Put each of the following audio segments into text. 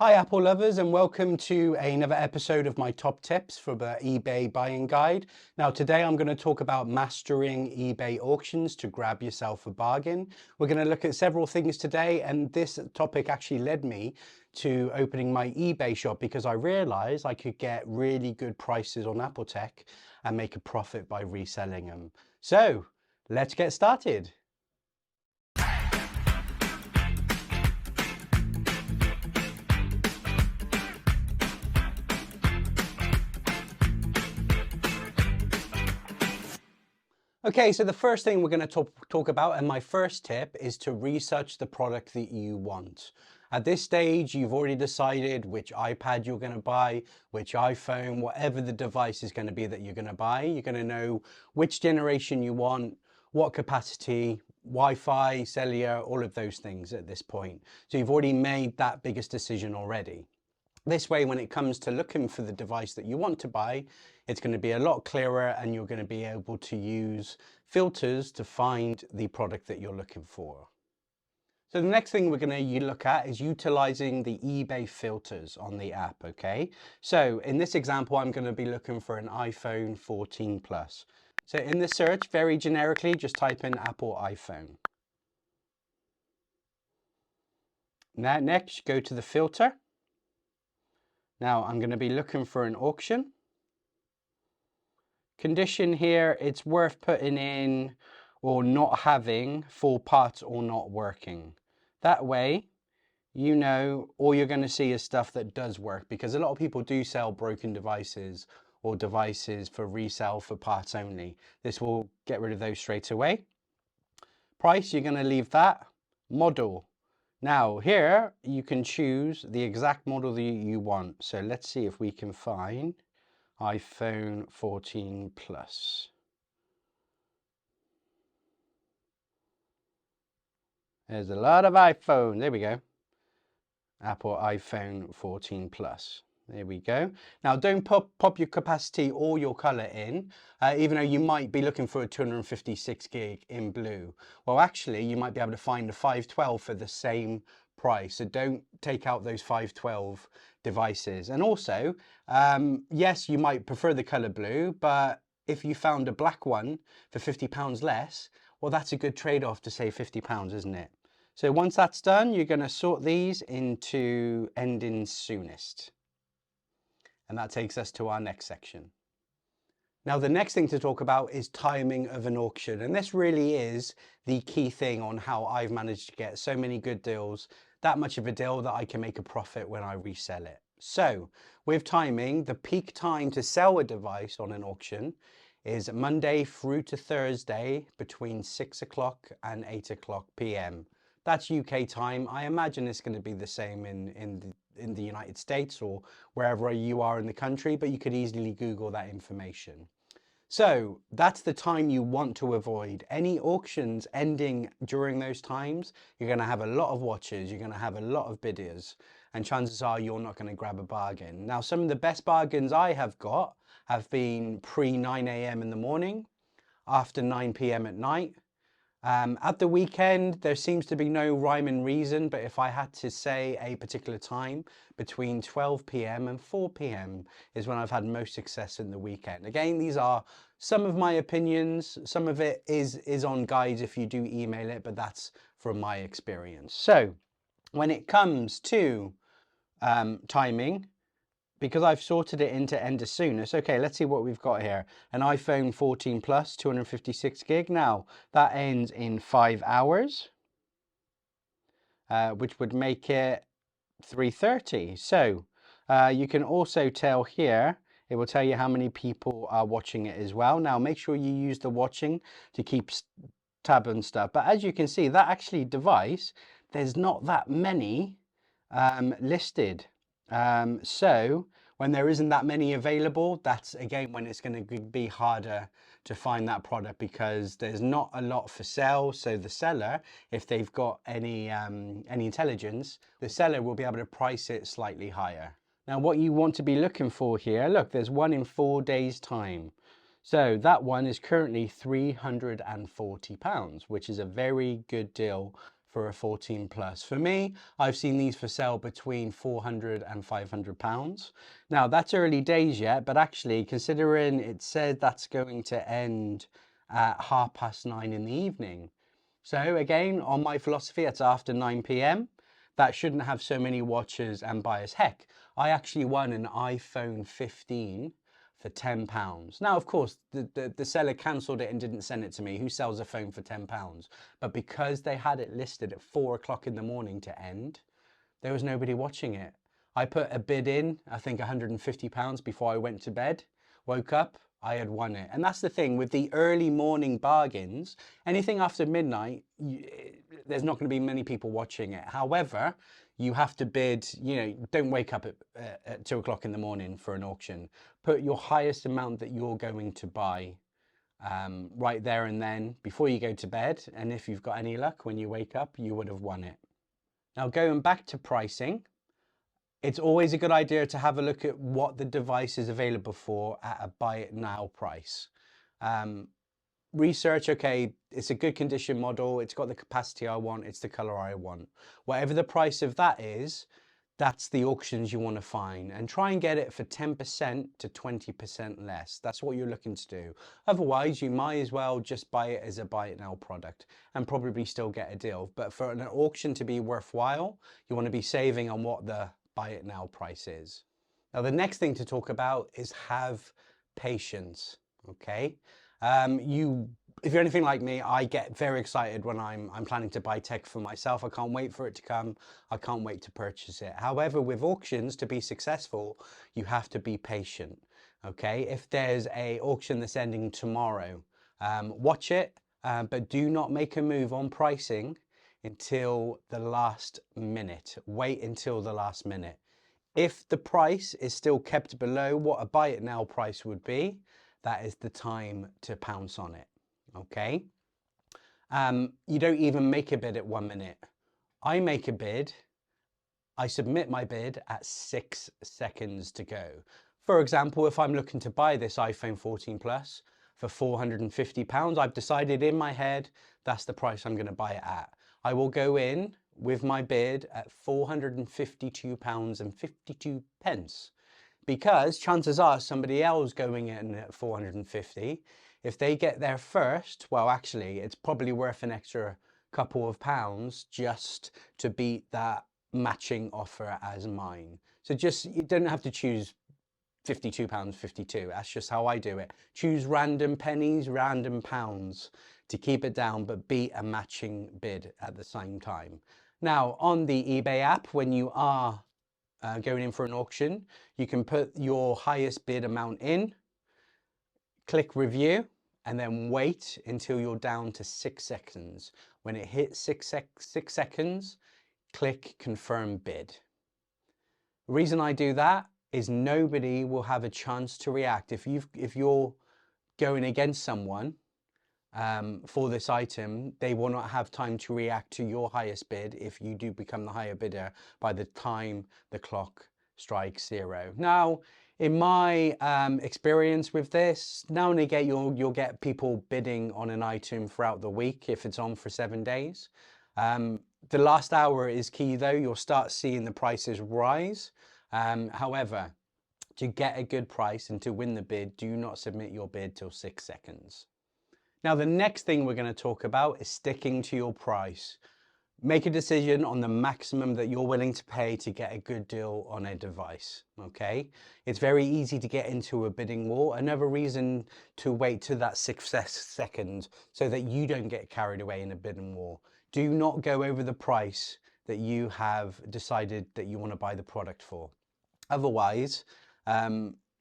Hi Apple lovers, and welcome to another episode of my top tips for the eBay buying guide. Now today I'm going to talk about mastering eBay auctions to grab yourself a bargain. We're going to look at several things today, and this topic actually led me to opening my eBay shop because I realized I could get really good prices on Apple Tech and make a profit by reselling them. So let's get started. Okay, so the first thing we're going to talk about, and my first tip, is to research the product that you want. At this stage, you've already decided which iPad you're going to buy, which iPhone, whatever the device is going to be that you're going to buy. You're going to know which generation you want, what capacity, Wi-Fi, cellular, all of those things at this point. So you've already made that biggest decision already. This way, when it comes to looking for the device that you want to buy, it's going to be a lot clearer and you're going to be able to use filters to find the product that you're looking for. So the next thing we're going to look at is utilizing the eBay filters on the app, okay? So in this example, I'm going to be looking for an iPhone 14 Plus. So in the search, very generically, just type in Apple iPhone. Now next, go to the filter. Now I'm going to be looking for an auction. Condition here, it's worth putting in or not having full parts or not working. That way, you know, all you're going to see is stuff that does work, because a lot of people do sell broken devices or devices for resale for parts only. This will get rid of those straight away. Price, you're going to leave that. Model. Now here you can choose the exact model that you want. So let's see if we can find iPhone 14 Plus. There's a lot of iPhone. There we go. Apple iPhone 14 Plus. There we go. Now don't pop your capacity or your color in, even though you might be looking for a 256 gig in blue. Well, actually, you might be able to find a 512 for the same price. So don't take out those 512 devices. And also, yes, you might prefer the color blue, but if you found a black one for £50 less, well, that's a good trade-off to save £50, isn't it? So once that's done, you're going to sort these into ending soonest. And that takes us to our next section. Now, the next thing to talk about is timing of an auction. And this really is the key thing on how I've managed to get so many good deals, that much of a deal that I can make a profit when I resell it. So with timing, the peak time to sell a device on an auction is Monday through to Thursday between 6 o'clock and 8 o'clock p.m. That's UK time. I imagine it's going to be the same in the United States or wherever you are in the country, but you could easily Google that information. So that's the time you want to avoid. Any auctions ending during those times, you're going to have a lot of watchers, you're going to have a lot of bidders, and chances are you're not going to grab a bargain. Now, some of the best bargains I have got have been pre 9 a.m. in the morning, after 9 p.m. at night. At the weekend, there seems to be no rhyme and reason, but if I had to say a particular time, between 12 p.m. and 4 p.m. is when I've had most success in the weekend. Again, these are some of my opinions. Some of it is on guides if you do email it, but that's from my experience. So when it comes to timing, because I've sorted it into end as soonest, okay, let's see what we've got here. An iPhone 14 Plus, 256 gig. Now, that ends in 5 hours, which would make it 3:30. So you can also tell here, it will tell you how many people are watching it as well. Now, make sure you use the watching to keep tab and stuff. But as you can see, that actually device, there's not that many listed. So when there isn't that many available, that's again when it's going to be harder to find that product, because there's not a lot for sale. So the seller, if they've got any intelligence, the seller will be able to price it slightly higher. Now, what you want to be looking for here, look, there's one in 4 days time. So that one is currently £340, which is a very good deal for a 14 plus. For me, I've seen these for sale between 400 and 500 pounds. Now that's early days yet, but actually considering it said that's going to end at 9:30 in the evening. So again, on my philosophy, it's after 9 p.m. That shouldn't have so many watchers and buyers. Heck, I actually won an iPhone 15 for £10. Now, of course, the seller cancelled it and didn't send it to me. Who sells a phone for £10? But because they had it listed at 4 o'clock in the morning to end, there was nobody watching it. I put a bid in, I think £150 before I went to bed, woke up, I had won it. And that's the thing with the early morning bargains, anything after midnight, there's not going to be many people watching it. However, you have to bid, don't wake up at 2 o'clock in the morning for an auction. Put your highest amount that you're going to buy right there and then before you go to bed. And if you've got any luck, when you wake up, you would have won it. Now, going back to pricing, it's always a good idea to have a look at what the device is available for at a buy it now price. Research, okay, it's a good condition model, it's got the capacity I want, it's the color I want. Whatever the price of that is, that's the auctions you want to find, and try and get it for 10% to 20% less. That's what you're looking to do. Otherwise, you might as well just buy it as a buy it now product and probably still get a deal. But for an auction to be worthwhile, you want to be saving on what the buy it now price is. Now, the next thing to talk about is have patience, okay? If you're anything like me, I get very excited when I'm planning to buy tech for myself. I can't wait for it to come. I can't wait to purchase it. However, with auctions, to be successful, you have to be patient, okay? If there's a auction that's ending tomorrow, watch it, but do not make a move on pricing until the last minute. Wait until the last minute. If the price is still kept below what a buy it now price would be, that is the time to pounce on it, okay? You don't even make a bid at 1 minute. I make a bid, I submit my bid at 6 seconds to go. For example, if I'm looking to buy this iPhone 14 Plus for £450, I've decided in my head, that's the price I'm gonna buy it at. I will go in with my bid at £452.52. Because chances are somebody else going in at 450, if they get there first, well, actually, it's probably worth an extra couple of pounds just to beat that matching offer as mine. So you don't have to choose £52.52. That's just how I do it. Choose random pennies, random pounds to keep it down, but beat a matching bid at the same time. Now, on the eBay app, when you are going in for an auction, you can put your highest bid amount in, click review, and then wait until you're down to 6 seconds. When it hits 6 seconds, click confirm bid. The reason I do that is nobody will have a chance to react. If you're going against someone for this item, they will not have time to react to your highest bid if you do become the higher bidder by the time the clock strikes 0. Now, in my experience with this, now and again you'll get people bidding on an item throughout the week if it's on for 7 days. The last hour is key though. You'll start seeing the prices rise. However, to get a good price and to win the bid, do not submit your bid till 6 seconds. Now, the next thing we're going to talk about is sticking to your price. Make a decision on the maximum that you're willing to pay to get a good deal on a device, okay? It's very easy to get into a bidding war. Another reason to wait to that 6 seconds so that you don't get carried away in a bidding war. Do not go over the price that you have decided that you want to buy the product for. Otherwise,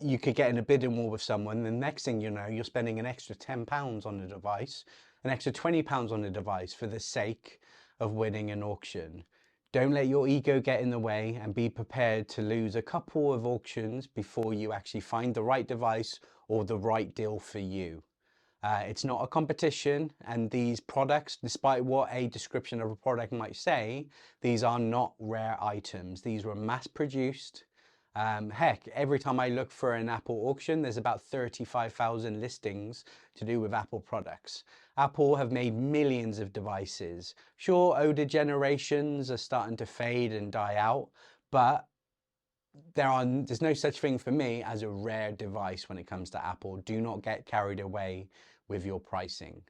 you could get in a bidding war with someone. The next thing you know, you're spending an extra £10 on the device, an extra £20 on the device for the sake of winning an auction. Don't let your ego get in the way and be prepared to lose a couple of auctions before you actually find the right device or the right deal for you. It's not a competition, and these products, despite what a description of a product might say, these are not rare items. These were mass produced. Heck, every time I look for an Apple auction, there's about 35,000 listings to do with Apple products. Apple have made millions of devices. Sure, older generations are starting to fade and die out, but there's no such thing for me as a rare device when it comes to Apple. Do not get carried away with your pricing.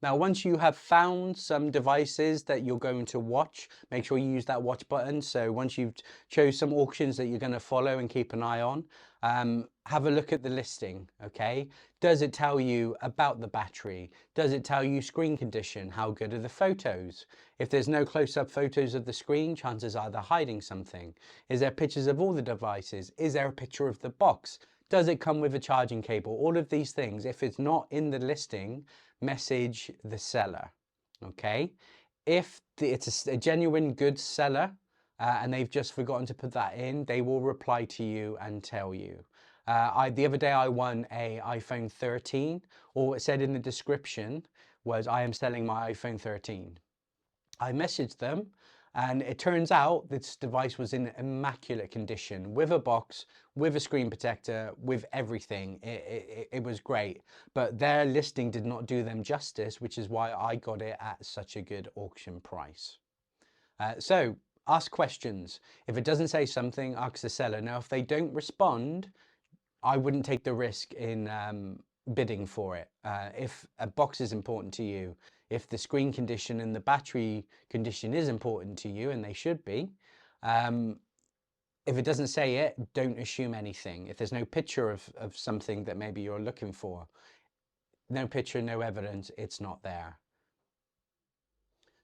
Now, once you have found some devices that you're going to watch, make sure you use that watch button. So once you've chose some auctions that you're going to follow and keep an eye on, have a look at the listing, okay? Does it tell you about the battery? Does it tell you screen condition? How good are the photos? If there's no close-up photos of the screen, chances are they're hiding something. Is there pictures of all the devices? Is there a picture of the box? Does it come with a charging cable? All of these things, if it's not in the listing, message the seller, okay? If it's a genuine good seller and they've just forgotten to put that in, they will reply to you and tell you. The other day I won a iPhone 13. All it said in the description was, I am selling my iPhone 13. I messaged them, and it turns out this device was in immaculate condition, with a box, with a screen protector, with everything. It was great, but their listing did not do them justice, which is why I got it at such a good auction price. So ask questions. If it doesn't say something, ask the seller. Now, if they don't respond, I wouldn't take the risk in bidding for it. If a box is important to you, if the screen condition and the battery condition is important to you, and they should be, if it doesn't say it, don't assume anything. If there's no picture of something that maybe you're looking for, no picture, no evidence, it's not there.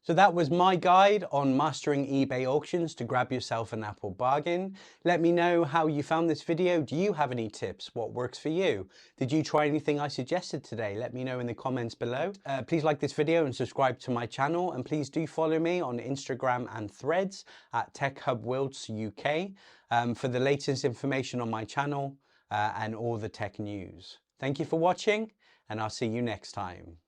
So that was my guide on mastering eBay auctions to grab yourself an Apple bargain. Let me know how you found this video. Do you have any tips? What works for you? Did you try anything I suggested today? Let me know in the comments below. Please like this video and subscribe to my channel. And please do follow me on Instagram and Threads at TechHubWorlds UK for the latest information on my channel and all the tech news. Thank you for watching, and I'll see you next time.